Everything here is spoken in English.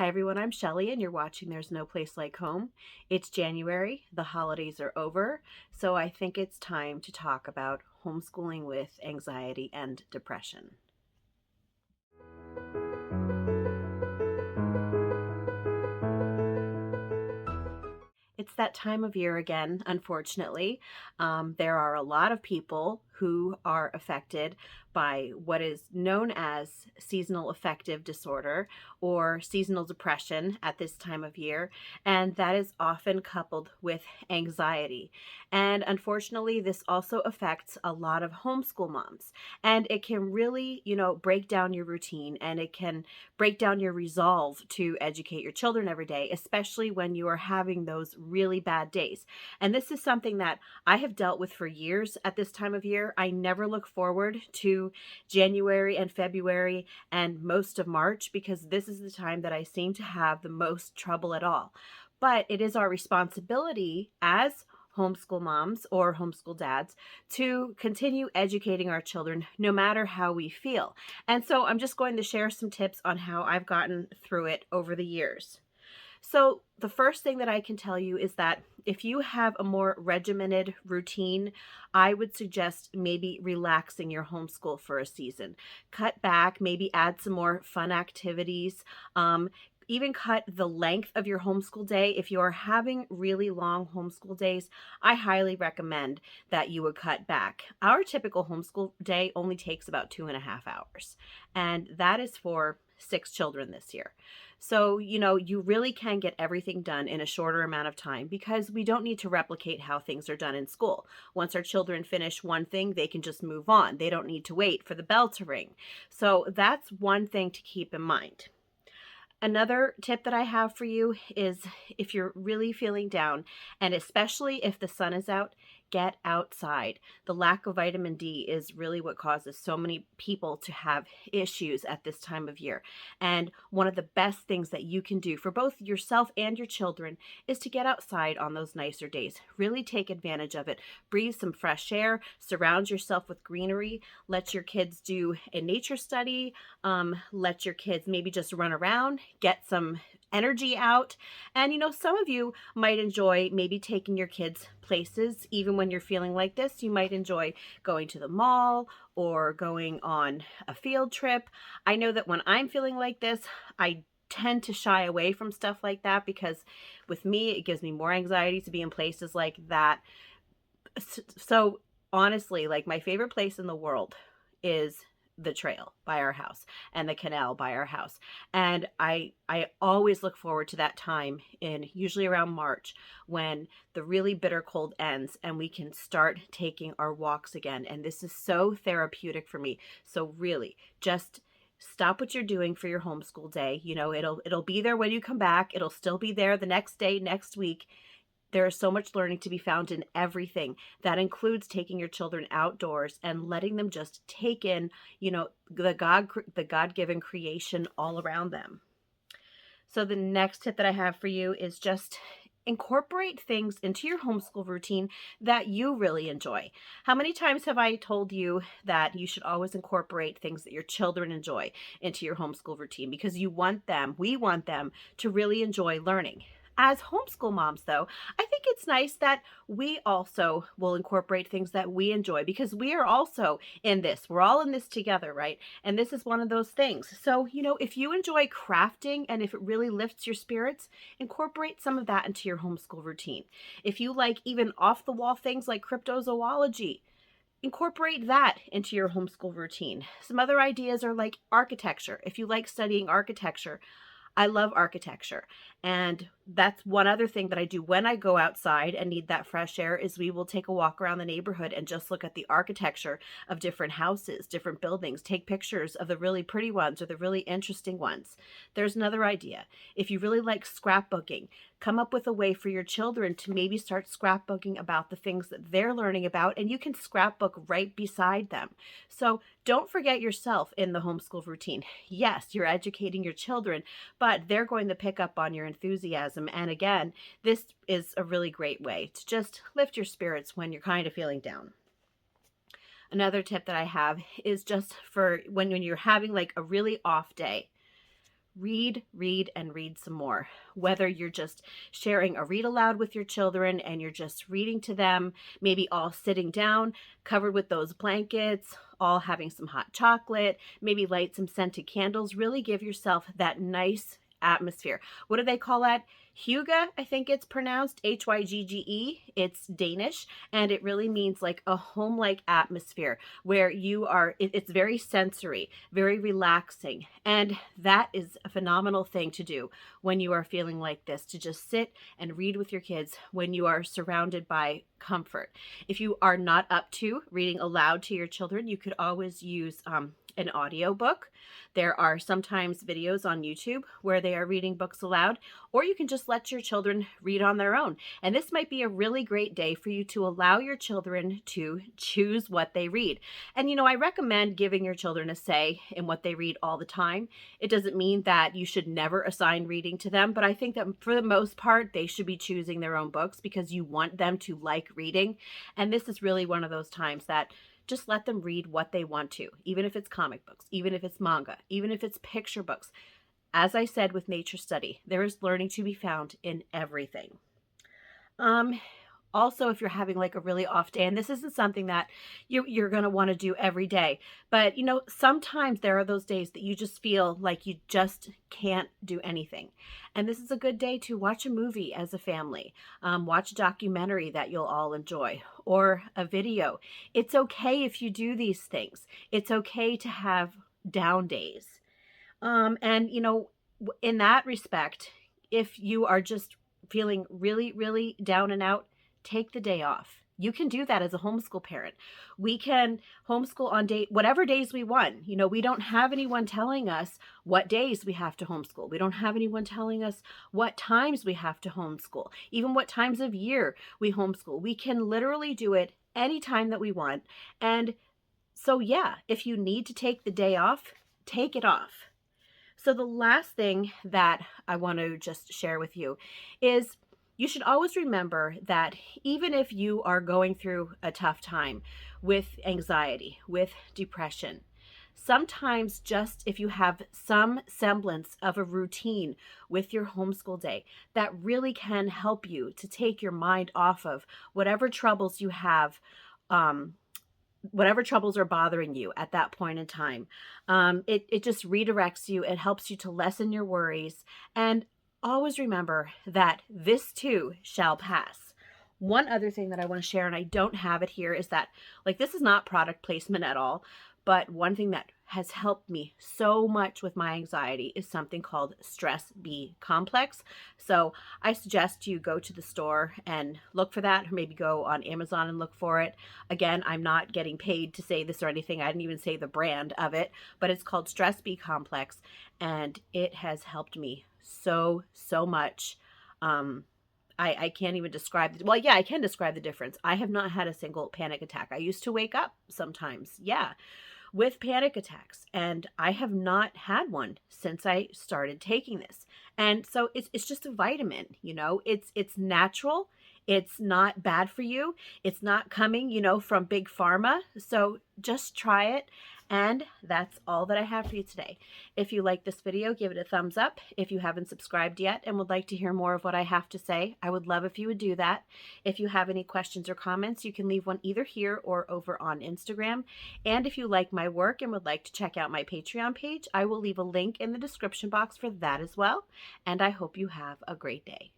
Hi everyone, I'm Shelly and you're watching There's No Place Like Home. It's January, the holidays are over, so I think it's time to talk about homeschooling with anxiety and depression. It's that time of year again, unfortunately. There are a lot of people who are affected by what is known as seasonal affective disorder or seasonal depression at this time of year, and that is often coupled with anxiety. And unfortunately, this also affects a lot of homeschool moms, and it can really, break down your routine and it can break down your resolve to educate your children every day, especially when you are having those really bad days. And this is something that I have dealt with for years at this time of year. I never look forward to January and February and most of March because this is the time that I seem to have the most trouble at all. But it is our responsibility as homeschool moms or homeschool dads to continue educating our children no matter how we feel. And so I'm just going to share some tips on how I've gotten through it over the years. So, the first thing that I can tell you is that if you have a more regimented routine, I would suggest maybe relaxing your homeschool for a season. Cut back, maybe add some more fun activities. Even cut the length of your homeschool day. If you are having really long homeschool days, I highly recommend that you would cut back. Our typical homeschool day only takes about 2.5 hours, and that is for 6 children this year. So, you really can get everything done in a shorter amount of time because we don't need to replicate how things are done in school. Once our children finish one thing, they can just move on. They don't need to wait for the bell to ring. So, that's one thing to keep in mind. Another tip that I have for you is if you're really feeling down, and especially if the sun is out, get outside. The lack of vitamin D is really what causes so many people to have issues at this time of year. And one of the best things that you can do for both yourself and your children is to get outside on those nicer days. Really take advantage of it. Breathe some fresh air, surround yourself with greenery, let your kids do a nature study, let your kids maybe just run around, get some energy out. And some of you might enjoy maybe taking your kids places even when you're feeling like this. You might enjoy going to the mall or going on a field trip. I know that when I'm feeling like this, I tend to shy away from stuff like that because with me, it gives me more anxiety to be in places like that. So honestly, like my favorite place in the world is the trail by our house and the canal by our house. And I always look forward to that time in usually around March when the really bitter cold ends and we can start taking our walks again. And this is so therapeutic for me. So really, just stop what you're doing for your homeschool day. It'll be there when you come back. It'll still be there the next day, next week. There is so much learning to be found in everything. That includes taking your children outdoors and letting them just take in, the God-given creation all around them. So the next tip that I have for you is just incorporate things into your homeschool routine that you really enjoy. How many times have I told you that you should always incorporate things that your children enjoy into your homeschool routine because we want them to really enjoy learning. As homeschool moms, though, I think it's nice that we also will incorporate things that we enjoy because we are also in this. We're all in this together, right? And this is one of those things. So, if you enjoy crafting and if it really lifts your spirits, incorporate some of that into your homeschool routine. If you like even off the wall things like cryptozoology, incorporate that into your homeschool routine. Some other ideas are like architecture. If you like studying architecture, I love architecture. And that's one other thing that I do when I go outside and need that fresh air is we will take a walk around the neighborhood and just look at the architecture of different houses, different buildings, take pictures of the really pretty ones or the really interesting ones. There's another idea. If you really like scrapbooking, come up with a way for your children to maybe start scrapbooking about the things that they're learning about, and you can scrapbook right beside them. So don't forget yourself in the homeschool routine. Yes, you're educating your children, but they're going to pick up on your enthusiasm. And again, this is a really great way to just lift your spirits when you're kind of feeling down. Another tip that I have is just for when you're having like a really off day, read, read, and read some more. Whether you're just sharing a read aloud with your children and you're just reading to them, maybe all sitting down, covered with those blankets, all having some hot chocolate, maybe light some scented candles, really give yourself that nice atmosphere. What do they call that? Hygge, I think it's pronounced, Hyggge. It's Danish, and it really means like a home-like atmosphere where you are, it's very sensory, very relaxing. And that is a phenomenal thing to do when you are feeling like this, to just sit and read with your kids when you are surrounded by comfort. If you are not up to reading aloud to your children, you could always use an audiobook. There are sometimes videos on YouTube where they are reading books aloud, or you can just let your children read on their own. And this might be a really great day for you to allow your children to choose what they read. And I recommend giving your children a say in what they read all the time. It doesn't mean that you should never assign reading to them, but I think that for the most part, they should be choosing their own books because you want them to like reading. And this is really one of those times that just let them read what they want to, even if it's comic books, even if it's manga, even if it's picture books. As I said with nature study, there is learning to be found in everything. Also, if you're having like a really off day, and this isn't something that you're going to want to do every day, but sometimes there are those days that you just feel like you just can't do anything. And this is a good day to watch a movie as a family, watch a documentary that you'll all enjoy, or a video. It's okay if you do these things. It's okay to have down days. And in that respect, if you are just feeling really, really down and out, take the day off. You can do that as a homeschool parent. We can homeschool on whatever days we want. We don't have anyone telling us what days we have to homeschool. We don't have anyone telling us what times we have to homeschool, even what times of year we homeschool. We can literally do it anytime that we want. And so, yeah, if you need to take the day off, take it off. So the last thing that I want to just share with you is you should always remember that even if you are going through a tough time with anxiety, with depression, sometimes just if you have some semblance of a routine with your homeschool day, that really can help you to take your mind off of whatever troubles you have, whatever troubles are bothering you at that point in time. It just redirects you. It helps you to lessen your worries. And always remember that this too shall pass. One other thing that I want to share, and I don't have it here, is that, like, this is not product placement at all, but one thing that has helped me so much with my anxiety is something called Stress B Complex. So I suggest you go to the store and look for that, or maybe go on Amazon and look for it. Again, I'm not getting paid to say this or anything. I didn't even say the brand of it, but it's called Stress B Complex, and it has helped me so much. I can't even describe well, yeah, I can describe the difference. I have not had a single panic attack. I used to wake up sometimes, with panic attacks, and I have not had one since I started taking this. And so it's just a vitamin, it's natural. It's not bad for you. It's not coming, from big pharma. So just try it. And that's all that I have for you today. If you like this video, give it a thumbs up. If you haven't subscribed yet and would like to hear more of what I have to say, I would love if you would do that. If you have any questions or comments, you can leave one either here or over on Instagram. And if you like my work and would like to check out my Patreon page, I will leave a link in the description box for that as well. And I hope you have a great day.